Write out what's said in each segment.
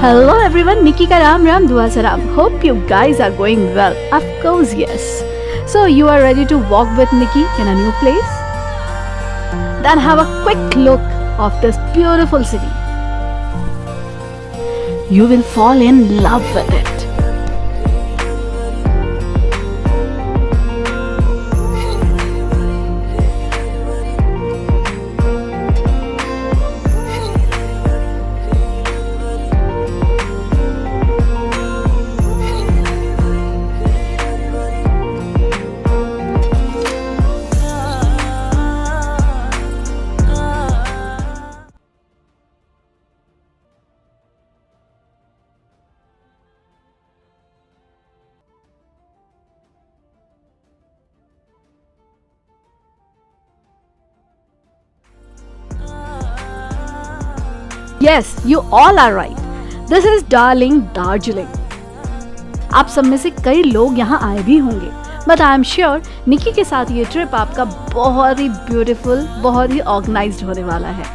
Hello everyone, Nikki ka Ram Ram Dua Saram. Hope you guys are going well. Of course, yes. So you are ready to walk with Nikki in a new place? Then have a quick look of this beautiful city. You will fall in love with it. Yes, you all are right. This is darling Darjeeling. आप सब में से कई लोग यहाँ आए भी होंगे, बट आई एम श्योर निकी के साथ ये ट्रिप आपका बहुत ही ब्यूटीफुल, बहुत ही ऑर्गेनाइज्ड होने वाला है।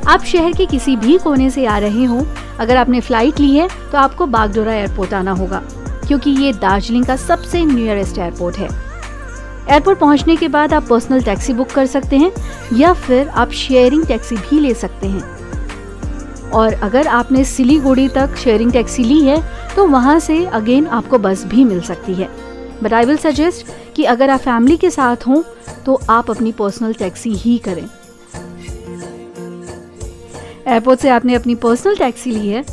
आप शहर के किसी भी कोने से आ रहे हो, अगर आपने फ्लाइट ली है तो आपको बागडोरा एयरपोर्ट आना होगा, क्योंकि ये दार्जिलिंग का सबसे नियरेस्ट एयरपोर्ट है। एयरपोर्ट पहुंचने के बाद आप पर्सनल टैक्सी बुक कर सकते हैं या फिर आप शेयरिंग टैक्सी भी ले सकते हैं। और अगर आपने सिलीगुड़ी तक शेयरिंग टैक्सी ली है तो वहां से अगेन आपको बस भी मिल सकती है। बट आई विल सजेस्ट कि अगर आप फैमिली के साथ हों तो आप अपनी पर्सनल टैक्सी ही करें। एयरपोर्ट से आपने अपनी पर्सनल टैक्सी ली है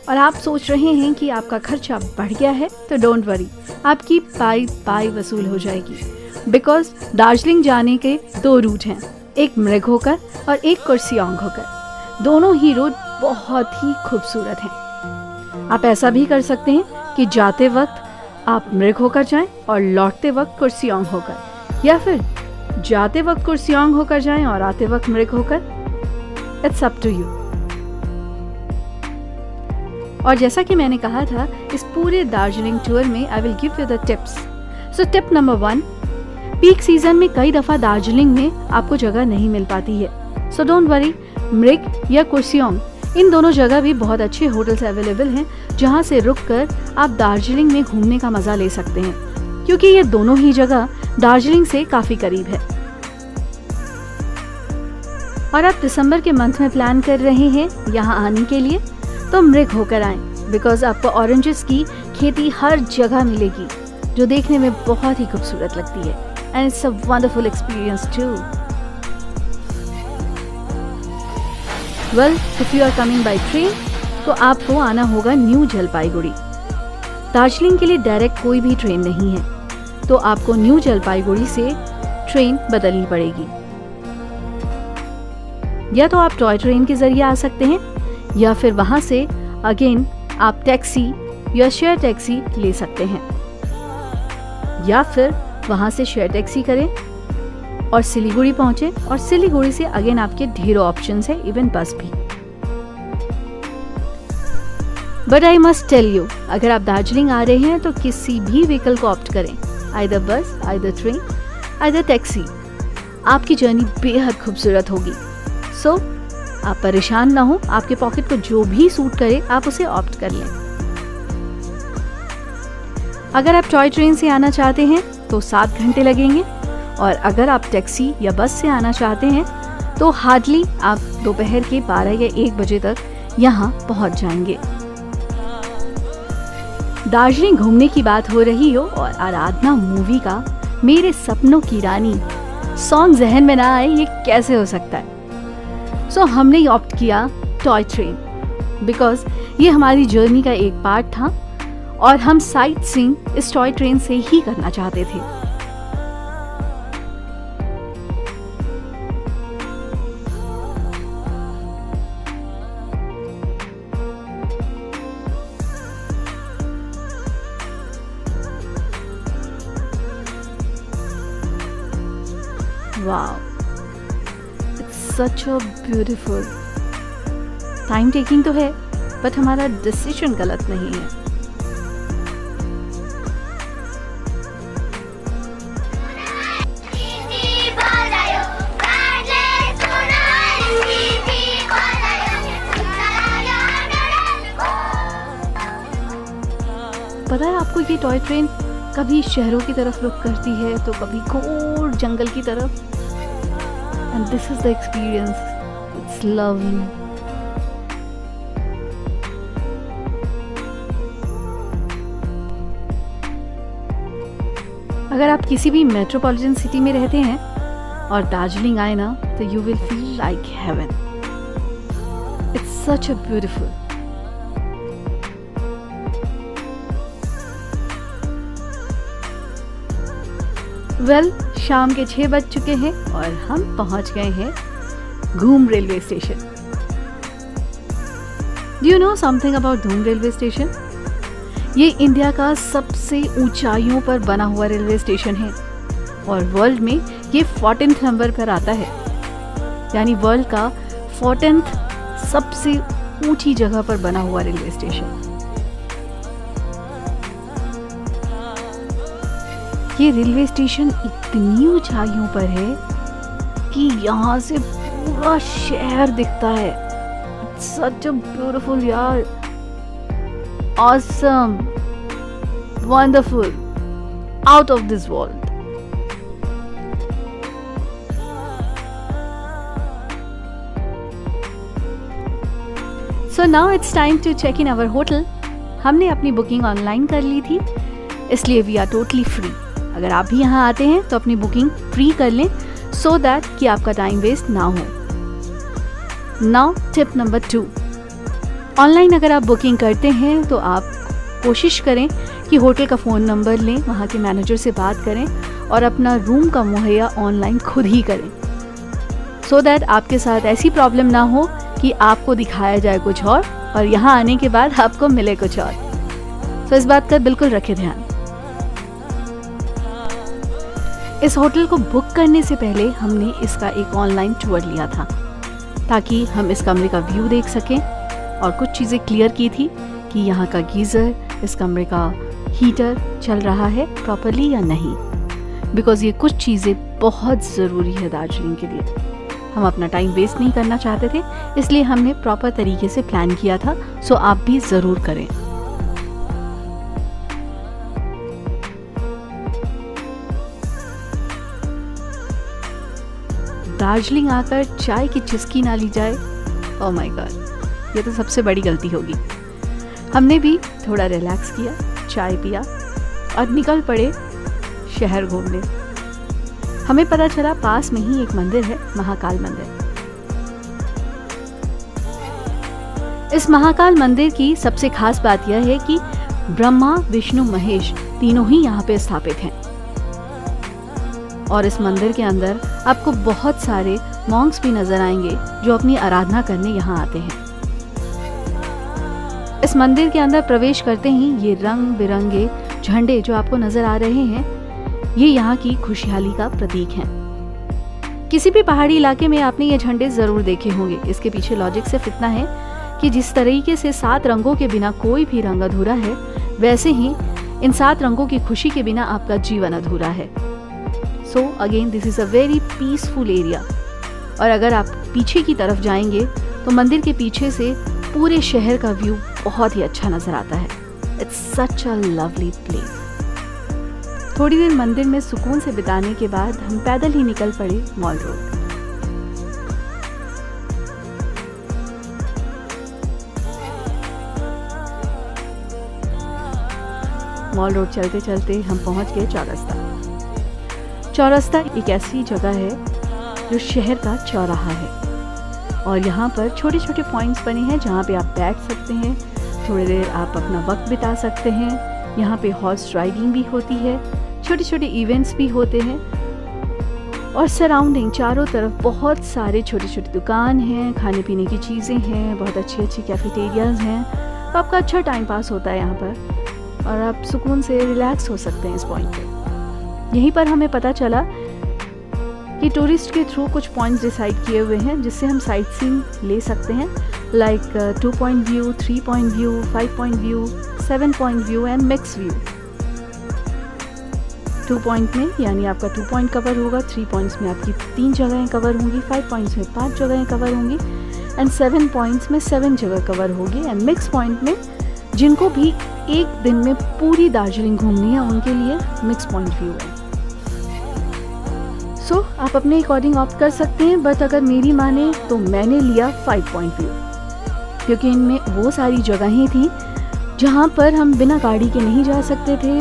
और आप सोच रहे हैं कि आपका खर्चा बढ़ गया है, तो डोंट वरी, आपकी पाई वसूल हो जाएगी। बिकॉज दार्जिलिंग जाने के 2 रूट हैं, एक मृग होकर और एक कुर्सियोंग होकर। दोनों ही रूट बहुत ही खूबसूरत हैं। आप ऐसा भी कर सकते हैं कि जाते वक्त आप मृग होकर जाएं और लौटते वक्त कुर्सियोंग होकर, या फिर जाते वक्त कुर्सियोंग होकर जाएं और आते वक्त मृग होकर। It's up to you. और जैसा कि मैंने कहा था, इस पूरे दार्जिलिंग टूर में I will give you the tips. So tip number 1, peak season में कई दफ़ा दार्जिलिंग में आपको जगह नहीं मिल पाती है। सो डोंट वरी, मृग या कुर्सियोंग इन दोनों जगह भी बहुत अच्छे होटल्स अवेलेबल हैं, जहां से रुककर आप दार्जिलिंग में घूमने का मज़ा ले सकते हैं, क्योंकि ये दोनों ही जगह दार्जिलिंग से काफ़ी करीब है। और आप दिसंबर के मंथ में प्लान कर रहे हैं यहाँ आने के लिए, तो मृग होकर आएं, बिकॉज आपको ऑरेंजेस की खेती हर जगह मिलेगी, जो देखने में बहुत ही खूबसूरत लगती है। And it's a wonderful experience too. Well, if you are coming by train तो आपको आना होगा न्यू जलपाईगुड़ी। दार्जिलिंग के लिए डायरेक्ट कोई भी ट्रेन नहीं है, तो आपको न्यू जलपाईगुड़ी से ट्रेन बदलनी पड़ेगी। या तो आप टॉय ट्रेन के जरिए आ सकते हैं, या फिर वहां से अगेन आप टैक्सी या शेयर टैक्सी ले सकते हैं, या फिर वहां से शेयर टैक्सी करें और सिलीगुड़ी पहुंचे, और सिलीगुड़ी से अगेन आपके ढेरों ऑप्शंस है, इवन बस भी। But I must tell you, अगर आप दार्जिलिंग आ रहे हैं तो किसी भी व्हीकल को ऑप्ट करें, आइदर बस, आइदर ट्रेन, आइदर टैक्सी। आपकी जर्नी बेहद खूबसूरत होगी। सो आप परेशान ना हो, आपके पॉकेट को जो भी सूट करे आप उसे ऑप्ट कर लें। अगर आप टॉय ट्रेन से आना चाहते हैं तो 7 घंटे लगेंगे, और अगर आप टैक्सी या बस से आना चाहते हैं तो हार्डली आप दोपहर के 12 या 1 बजे तक यहाँ पहुँच जाएंगे। दार्जिलिंग घूमने की बात हो रही हो और आराधना मूवी का मेरे सपनों की रानी सॉन्ग जहन में ना आए, ये कैसे हो सकता है। सो हमने ऑप्ट किया टॉय ट्रेन, बिकॉज ये हमारी जर्नी का एक पार्ट था और हम साइट सीइंग इस टॉय ट्रेन से ही करना चाहते थे। Wow, such a beautiful. Time taking तो है, बट हमारा डिसीजन गलत नहीं है। पता है आपको ये टॉय ट्रेन कभी शहरों की तरफ रुख करती है तो कभी घोर जंगल की तरफ, and this is the experience, it's lovely. अगर आप किसी भी मेट्रोपॉलिटन सिटी में रहते हैं और दार्जिलिंग आए ना, तो you will feel like heaven. It's such a beautiful. Well, शाम के 6 बज चुके हैं और हम पहुंच गए हैं घूम railway station. Do you know something about घूम रेलवे स्टेशन? ये इंडिया का सबसे ऊंचाइयों पर बना हुआ रेलवे स्टेशन है और वर्ल्ड में ये 14th नंबर पर आता है, यानी वर्ल्ड का 14th सबसे ऊंची जगह पर बना हुआ रेलवे स्टेशन। ये रेलवे स्टेशन इतनी ऊंचाइयों पर है कि यहाँ से पूरा शहर दिखता है। इट्स सच अ ब्यूटीफुल यार, awesome, wonderful, out of this world. So now it's time to check in our hotel. हमने अपनी बुकिंग ऑनलाइन कर ली थी, इसलिए वी आर टोटली फ्री। अगर आप भी यहाँ आते हैं तो अपनी बुकिंग फ्री कर लें सो दैट कि आपका टाइम वेस्ट ना हो। नाउ टिप नंबर 2, ऑनलाइन अगर आप बुकिंग करते हैं तो आप कोशिश करें कि होटल का फ़ोन नंबर लें, वहाँ के मैनेजर से बात करें और अपना रूम का मुहैया ऑनलाइन खुद ही करें, सो दैट आपके साथ ऐसी प्रॉब्लम ना हो कि आपको दिखाया जाए कुछ और यहाँ आने के बाद आपको मिले कुछ और। तो इस बात का बिल्कुल रखें ध्यान। इस होटल को बुक करने से पहले हमने इसका एक ऑनलाइन टूर लिया था ताकि हम इस कमरे का व्यू देख सकें और कुछ चीज़ें क्लियर की थी कि यहाँ का गीज़र, इस कमरे का हीटर चल रहा है प्रॉपरली या नहीं, बिकॉज़ ये कुछ चीज़ें बहुत ज़रूरी है दार्जिलिंग के लिए। हम अपना टाइम वेस्ट नहीं करना चाहते थे, इसलिए हमने प्रॉपर तरीके से प्लान किया था। सो आप भी ज़रूर करें। दार्जिलिंग आकर चाय की चुस्की ना ली जाए, ओह माय गॉड, ये तो सबसे बड़ी गलती होगी। हमने भी थोड़ा रिलैक्स किया, चाय पिया और निकल पड़े शहर घूमने। हमें पता चला पास में ही एक मंदिर है, महाकाल मंदिर। इस महाकाल मंदिर की सबसे खास बात यह है कि ब्रह्मा, विष्णु, महेश तीनों ही यहाँ पे स्थापित हैं और इस मंदिर के अंदर आपको बहुत सारे मॉन्क्स भी नजर आएंगे जो अपनी आराधना करने यहाँ आते हैं। इस मंदिर के अंदर प्रवेश करते ही ये रंग बिरंगे झंडे जो आपको नजर आ रहे हैं, ये यहाँ की खुशहाली का प्रतीक हैं। किसी भी पहाड़ी इलाके में आपने ये झंडे जरूर देखे होंगे। इसके पीछे लॉजिक सिर्फ इतना है कि जिस तरीके से 7 रंगों के बिना कोई भी रंग अधूरा है, वैसे ही इन 7 रंगों की खुशी के बिना आपका जीवन अधूरा है। So again this is a very peaceful area. और अगर आप पीछे की तरफ जाएंगे तो मंदिर के पीछे से पूरे शहर का व्यू बहुत ही अच्छा नजर आता है। It's such a lovely place. थोड़ी देर मंदिर में सुकून से बिताने के बाद हम पैदल ही निकल पड़े मॉल रोड। मॉल रोड चलते चलते हम पहुंच गए चौरस्ता। चौरस्ता एक ऐसी जगह है जो शहर का चौराहा है और यहाँ पर छोटे छोटे पॉइंट्स बने हैं जहाँ पे आप बैठ सकते हैं, थोड़ी देर आप अपना वक्त बिता सकते हैं। यहाँ पे हॉर्स राइडिंग भी होती है, छोटे छोटे इवेंट्स भी होते हैं और सराउंडिंग चारों तरफ बहुत सारे छोटे छोटे दुकान हैं, खाने पीने की चीज़ें हैं, बहुत अच्छी अच्छी कैफेटेरियाज हैं। तो आपका अच्छा टाइम पास होता है यहाँ पर और आप सुकून से रिलैक्स हो सकते हैं इस पॉइंट पे। यहीं पर हमें पता चला कि टूरिस्ट के थ्रू कुछ पॉइंट्स डिसाइड किए हुए हैं जिससे हम साइट सीइंग ले सकते हैं, like 2 point view, 3 point view, 5 point view, 7 point view and mix view. 2 point में यानी आपका 2 पॉइंट कवर होगा, 3 पॉइंट्स में आपकी 3 जगहें कवर होंगी, 5 पॉइंट्स में 5 जगहें कवर होंगी एंड 7 पॉइंट्स में 7 जगह कवर होगी एंड मिक्स पॉइंट में जिनको भी एक दिन में पूरी दार्जिलिंग घूमनी है उनके लिए मिक्स पॉइंट व्यू है। सो आप अपने अकॉर्डिंग ऑप्ट कर सकते हैं, बट अगर मेरी माने तो मैंने लिया 5 पॉइंट व्यू, क्योंकि इनमें वो सारी जगहें थी जहाँ पर हम बिना गाड़ी के नहीं जा सकते थे।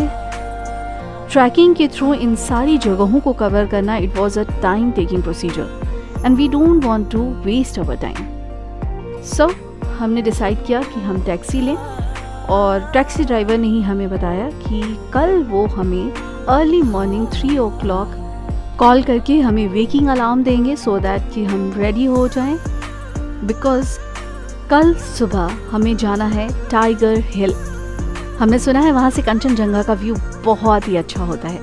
ट्रैकिंग के थ्रू इन सारी जगहों को कवर करना it was a time taking procedure and we don't want to waste our time. So हमने डिसाइड किया कि हम टैक्सी लें, और टैक्सी ड्राइवर ने ही हमें बताया कि कल वो हमें अर्ली मॉर्निंग 3 o'clock कॉल करके हमें वेकिंग अलार्म देंगे सो दैट कि हम रेडी हो जाएं, बिकॉज़ कल सुबह हमें जाना है टाइगर हिल। हमने सुना है वहाँ से कंचनजंगा का व्यू बहुत ही अच्छा होता है।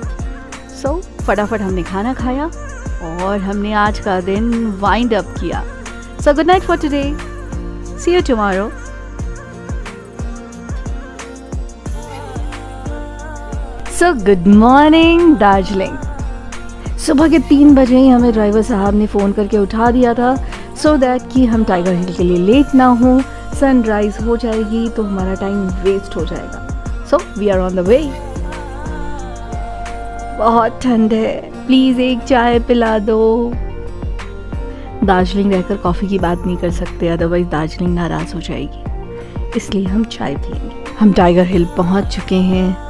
सो फटाफट हमने खाना खाया और हमने आज का दिन वाइंड अप किया। So good night for today, see you tomorrow. So good morning Darjeeling. सुबह के 3 बजे ही हमें ड्राइवर साहब ने फ़ोन करके उठा दिया था सो दैट कि हम टाइगर हिल के लिए लेट ना हो। सनराइज़ हो जाएगी तो हमारा टाइम वेस्ट हो जाएगा। So we are on the way. बहुत ठंड है, प्लीज़ एक चाय पिला दो। दार्जिलिंग रहकर कॉफ़ी की बात नहीं कर सकते, अदरवाइज़ दार्जिलिंग नाराज़ हो जाएगी, इसलिए हम चाय पिएंगे। हम टाइगर हिल पहुंच चुके हैं।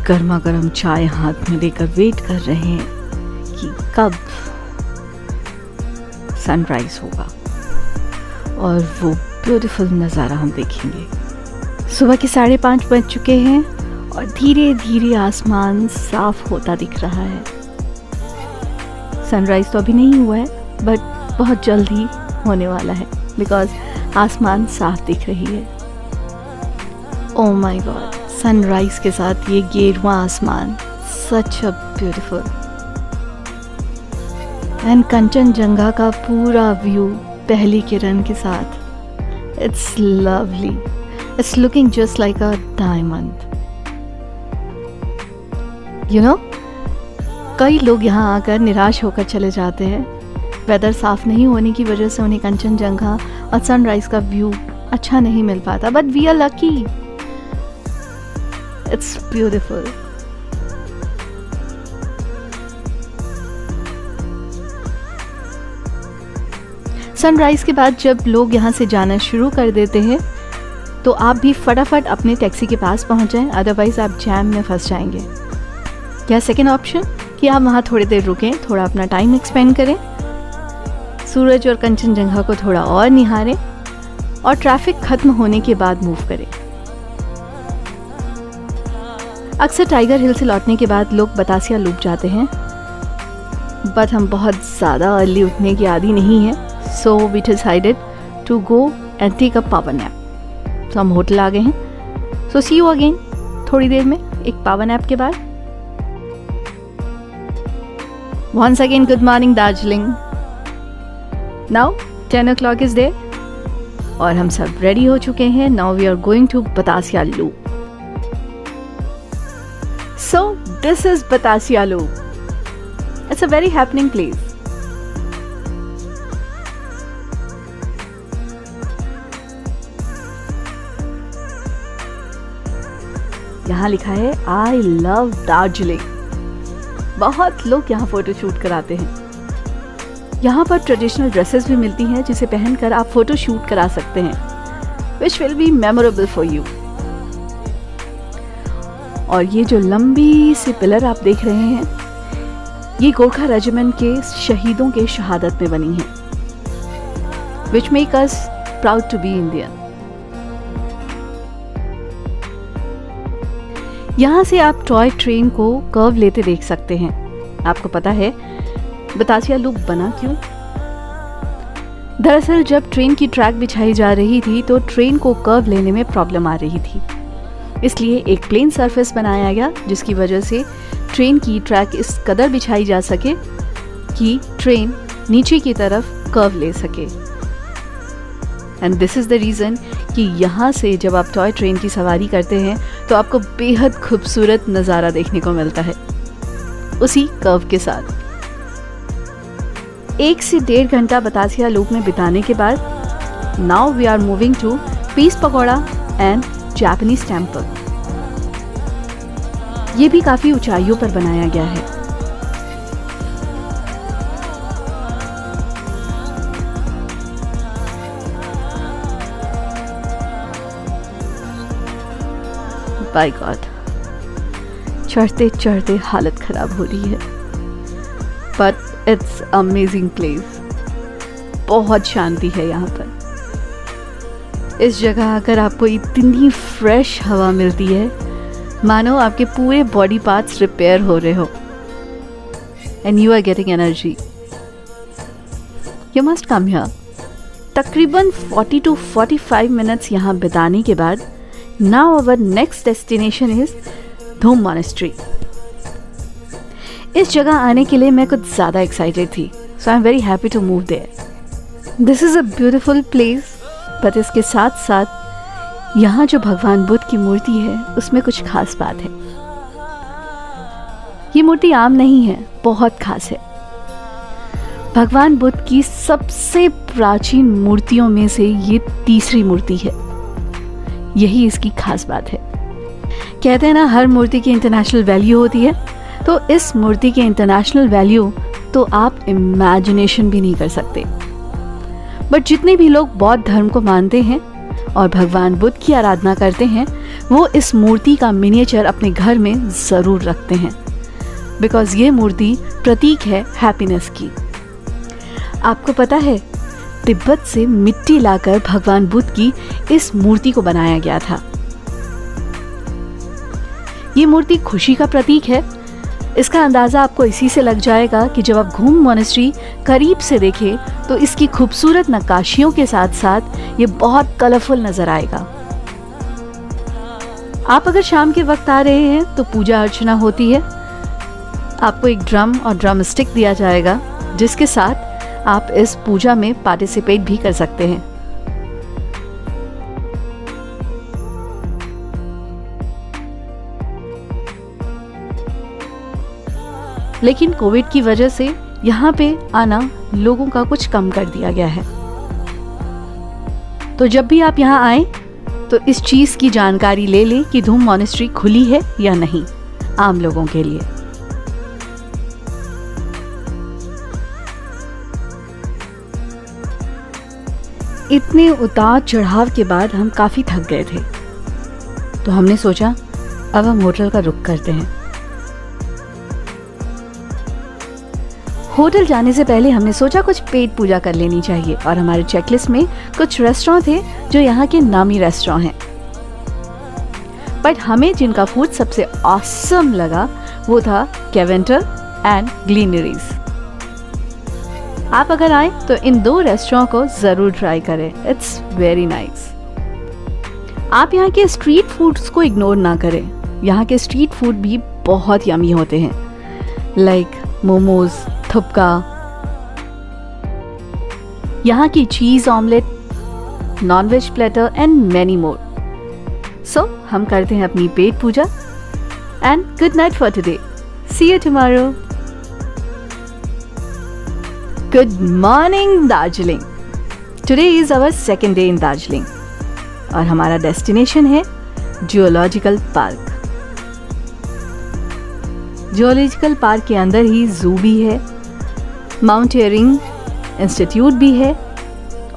गर्मा गर्म चाय हाथ में लेकर वेट कर रहे हैं कि कब सनराइज होगा और वो ब्यूटीफुल नज़ारा हम देखेंगे। सुबह के 5:30 बज चुके हैं और धीरे धीरे आसमान साफ होता दिख रहा है। सनराइज तो अभी नहीं हुआ है, बट बहुत जल्द ही होने वाला है, बिकॉज आसमान साफ दिख रही है। ओह माय गॉड, सनराइज के साथ ये गेरुआ आसमान, सच अ ब्यूटीफुल। एंड कंचनजंगा का पूरा व्यू पहली किरण के साथ, it's lovely, it's looking just like a diamond. You know, कई लोग यहाँ आकर निराश होकर चले जाते हैं। वेदर साफ नहीं होने की वजह से उन्हें कंचनजंगा और सनराइज का व्यू अच्छा नहीं मिल पाता, but we are lucky, it's beautiful. Sunrise के बाद जब लोग यहाँ से जाना शुरू कर देते हैं तो आप भी फटाफट अपने टैक्सी के पास पहुँच जाएं, अदरवाइज आप जैम में फंस जाएंगे। या सेकेंड ऑप्शन कि आप वहाँ थोड़ी देर रुकें, थोड़ा अपना टाइम एक्सपेंड करें, सूरज और कंचनजंगा को थोड़ा और निहारें और ट्रैफिक खत्म होने के बाद मूव करें। अक्सर टाइगर हिल से लौटने के बाद लोग बतासिया लूप जाते हैं, बट हम बहुत ज़्यादा अर्ली उठने की आदी नहीं है, so we decided to go and take a power nap. तो हम होटल आ गए हैं। सो सी यू अगेन थोड़ी देर में एक पावर नैप के बाद। Once again good morning Darjeeling. Now 10 o'clock is there और हम सब रेडी हो चुके हैं। Now we are going to Batasia Loop. So this is Batasia Loop. It's a very happening place. यहाँ लिखा है I love Darjeeling. बहुत लोग यहाँ फोटो शूट कराते हैं। यहाँ पर ट्रेडिशनल ड्रेसेस भी मिलती हैं जिसे पहनकर आप फोटो शूट करा सकते हैं, which will be memorable for you. और ये जो लंबी सी पिलर आप देख रहे हैं, ये गोरखा रेजिमेंट के शहीदों के शहादत में बनी है, which make us proud to be Indian. यहाँ से आप टॉय ट्रेन को कर्व लेते देख सकते हैं। आपको पता है बतासिया लूप बना क्यों? दरअसल जब ट्रेन की ट्रैक बिछाई जा रही थी तो ट्रेन को कर्व लेने में प्रॉब्लम आ रही थी, इसलिए एक प्लेन सरफेस बनाया गया जिसकी वजह से ट्रेन की ट्रैक इस कदर बिछाई जा सके कि ट्रेन नीचे की तरफ कर्व ले सके। And this is the reason कि यहाँ से जब आप टॉय ट्रेन की सवारी करते हैं तो आपको बेहद खूबसूरत नज़ारा देखने को मिलता है उसी कर्व के साथ। 1 से 1.5 घंटा बतासिया लूप में बिताने के बाद now we are moving to peace pagoda and Japanese temple. ये भी काफ़ी ऊंचाइयों पर बनाया गया है। बाय गॉड, चढ़ते चढ़ते हालत खराब हो रही है, बट इट्स अमेजिंग प्लेस। बहुत शांति है यहाँ पर। इस जगह आकर आपको इतनी फ्रेश हवा मिलती है मानो आपके पूरे बॉडी पार्ट्स रिपेयर हो रहे हो and you are getting energy. You must come here. तकरीबन 40 to 45 मिनट्स यहाँ बिताने के बाद now our next destination is Dhoom monastery. इस जगह आने के लिए मैं कुछ ज़्यादा एक्साइटेड थी, so I am very happy to move there. This is a beautiful place, but इसके साथ साथ यहाँ जो भगवान बुद्ध की मूर्ति है उसमें कुछ खास बात है। ये मूर्ति आम नहीं है, बहुत खास है। भगवान बुद्ध की सबसे प्राचीन मूर्तियों में से ये तीसरी मूर्ति है। यही इसकी खास बात है। कहते हैं ना, हर मूर्ति की इंटरनेशनल वैल्यू होती है, तो इस मूर्ति की इंटरनेशनल वैल्यू तो आप इमेजिनेशन भी नहीं कर सकते। बट जितने भी लोग बौद्ध धर्म को मानते हैं और भगवान बुद्ध की आराधना करते हैं, वो इस मूर्ति का मिनिएचर अपने घर में ज़रूर रखते हैं, बिकॉज़ ये मूर्ति प्रतीक है हैप्पीनेस की। आपको पता है, तिब्बत से मिट्टी लाकर भगवान बुद्ध की इस मूर्ति को बनाया गया था। ये मूर्ति खुशी का प्रतीक है। इसका अंदाज़ा आपको इसी से लग जाएगा कि जब आप धूम मॉनेस्ट्री करीब से देखें तो इसकी खूबसूरत नक्काशियों के साथ साथ ये बहुत कलरफुल नज़र आएगा। आप अगर शाम के वक्त आ रहे हैं तो पूजा अर्चना होती है। आपको एक ड्रम और ड्रम स्टिक दिया जाएगा, जिसके साथ आप इस पूजा में पार्टिसिपेट भी कर सकते हैं। लेकिन कोविड की वजह से यहाँ पे आना लोगों का कुछ कम कर दिया गया है। तो जब भी आप यहाँ आए तो इस चीज़ की जानकारी ले लें कि धूम मॉनेस्ट्री खुली है या नहीं आम लोगों के लिए। इतने उतार चढ़ाव के बाद हम काफ़ी थक गए थे, तो हमने सोचा अब हम होटल का रुख करते हैं। होटल जाने से पहले हमने सोचा कुछ पेट पूजा कर लेनी चाहिए, और हमारे चेकलिस्ट में कुछ रेस्टोरेंट थे जो यहाँ के नामी रेस्टोरेंट हैं। बट हमें जिनका फूड सबसे ऑसम लगा वो था कैवेंटर एंड ग्लीनरीज। आप अगर आए तो इन 2 रेस्टोरेंट को ज़रूर ट्राई करें, इट्स वेरी नाइस। आप यहाँ के स्ट्रीट फूड्स को इग्नोर ना करें। यहाँ के स्ट्रीट फूड भी बहुत यमी होते हैं, लाइक मोमोज, थुपका, यहाँ की cheese omelette, non veg platter and many more. So हम करते हैं अपनी पेट पूजा and good night for today. See you tomorrow. Good morning Darjeeling. Today is our second day in Darjeeling और हमारा डेस्टिनेशन है जियोलॉजिकल पार्क। जियोलॉजिकल पार्क के अंदर ही जू भी है, माउंटेनियरिंग इंस्टीट्यूट भी है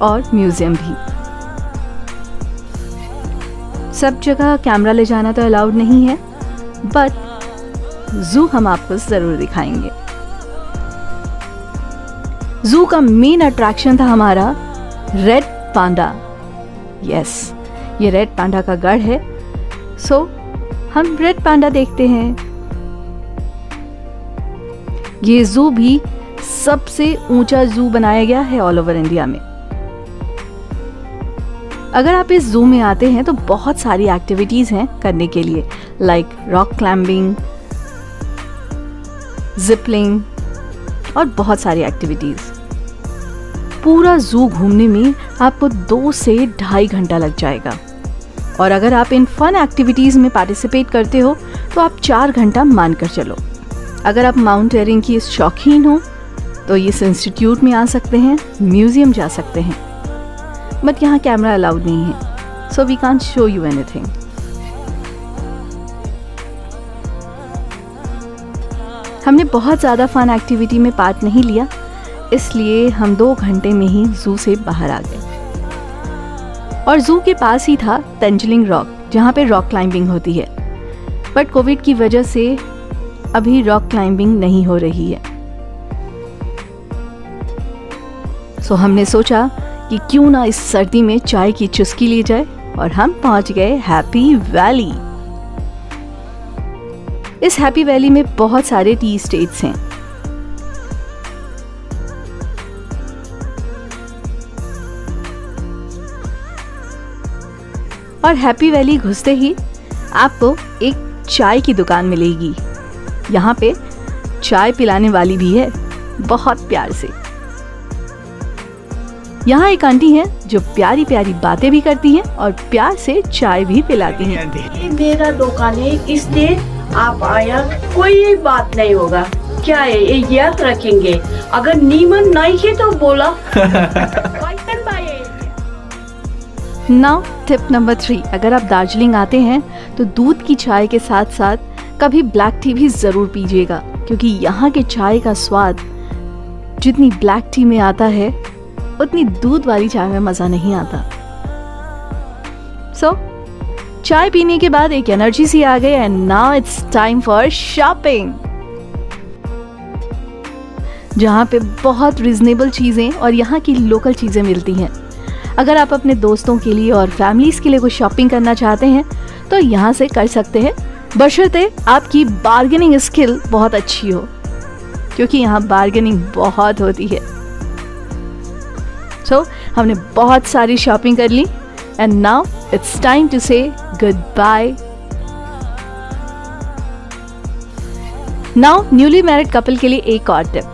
और म्यूजियम भी। सब जगह कैमरा ले जाना तो अलाउड नहीं है, बट जू हम आपको ज़रूर दिखाएंगे। जू का मेन अट्रैक्शन था हमारा रेड पांडा। यस, ये रेड पांडा का गढ़ है, सो हम रेड पांडा देखते हैं। ये जू भी सबसे ऊंचा जू बनाया गया है ऑल ओवर इंडिया में। अगर आप इस जू में आते हैं तो बहुत सारी एक्टिविटीज़ हैं करने के लिए, लाइक रॉक क्लाइंबिंग, जिपलिंग और बहुत सारी एक्टिविटीज़। पूरा जू घूमने में आपको 2 से 2.5 घंटा लग जाएगा। और अगर आप इन फन एक्टिविटीज़ में पार्टिसिपेट करते हो तो आप 4 घंटा मान कर चलो। अगर आप माउंटेनियरिंग की शौकीन हो तो इस इंस्टीट्यूट में आ सकते हैं, म्यूजियम जा सकते हैं, बट यहाँ कैमरा अलाउड नहीं है, so we can't show you anything. हमने बहुत ज़्यादा फन एक्टिविटी में पार्ट नहीं लिया, इसलिए हम 2 घंटे में ही जू से बाहर आ गए। और जू के पास ही था तंजलिंग रॉक, जहाँ पे रॉक क्लाइंबिंग होती है, बट कोविड की वजह से अभी रॉक क्लाइंबिंग नहीं हो रही है। सो हमने सोचा कि क्यों ना इस सर्दी में चाय की चुस्की ली जाए, और हम पहुंच गए हैप्पी वैली। इस हैप्पी वैली में बहुत सारे टी एस्टेट्स हैं। और हैप्पी वैली घुसते ही आपको एक चाय की दुकान मिलेगी। यहाँ पे चाय पिलाने वाली भी है, बहुत प्यार से। यहाँ एक आंटी हैं जो प्यारी प्यारी बातें भी करती हैं और प्यार से चाय भी पिलाती हैं। ये मेरा दुकान है, इसलिए आप आया कोई बात नहीं होगा। क्या है ये याद रखेंगे, अगर नीमन नहीं है तो बोला। नाउ टिप नंबर 3, अगर आप दार्जिलिंग आते हैं तो दूध की चाय के साथ साथ कभी ब्लैक टी भी ज़रूर पीजिएगा, क्योंकि यहाँ के चाय का स्वाद जितनी ब्लैक टी में आता है उतनी दूध वाली चाय में मज़ा नहीं आता। सो चाय पीने के बाद एक एनर्जी सी आ गई, and now it's time for shopping, जहाँ पे बहुत रिजनेबल चीज़ें और यहाँ की लोकल चीज़ें मिलती हैं। अगर आप अपने दोस्तों के लिए और फैमिलीज़ के लिए कुछ शॉपिंग करना चाहते हैं तो यहाँ से कर सकते हैं, बशर्ते आपकी बार्गेनिंग स्किल बहुत अच्छी हो, क्योंकि यहाँ बार्गेनिंग बहुत होती है। सो हमने बहुत सारी शॉपिंग कर ली, and now it's time to say good bye. Now newly married couple के लिए एक और टिप,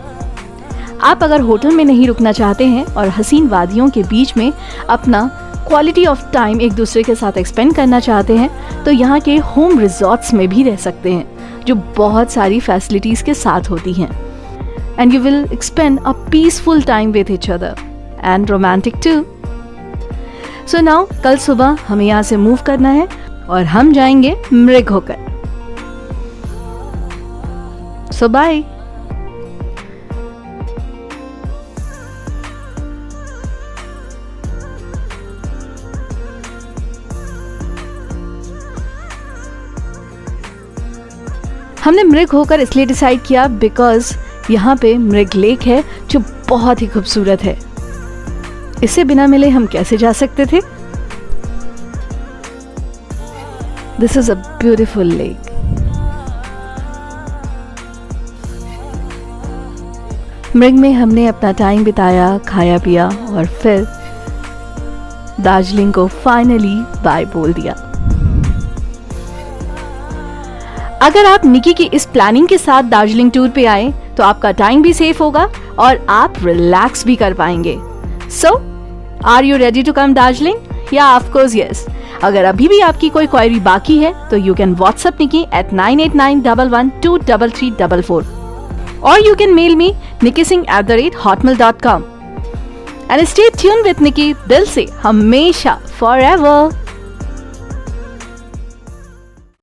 आप अगर होटल में नहीं रुकना चाहते हैं और हसीन वादियों के बीच में अपना क्वालिटी ऑफ टाइम एक दूसरे के साथ एक्सपेंड करना चाहते हैं तो यहाँ के होम रिजॉर्ट्स में भी रह सकते हैं, जो बहुत सारी फैसिलिटीज़ के साथ होती हैं, and you will expend a peaceful time with each other and romantic too. So now कल सुबह हमें यहाँ से मूव करना है और हम जाएंगे मृग होकर। सो बाय। हमने मृग होकर इसलिए डिसाइड किया बिकॉज यहाँ पे मृग लेक है जो बहुत ही खूबसूरत है। इससे बिना मिले हम कैसे जा सकते थे। This is a beautiful lake. मृग में हमने अपना टाइम बिताया, खाया पिया और फिर दार्जिलिंग को फाइनली बाय बोल दिया। अगर आप निकी की इस प्लानिंग के साथ दार्जिलिंग टूर पे आए तो आपका टाइम भी सेफ होगा और आप रिलैक्स भी कर पाएंगे। So are you ready to come Darjeeling? या ऑफ कोर्स यस। अगर अभी भी आपकी कोई क्वेरी बाकी है तो you can WhatsApp Niki at 9891123344 और you can mail me nikisingh@hotmail.com and stay tune with Niki, दिल से हमेशा फॉरएवर।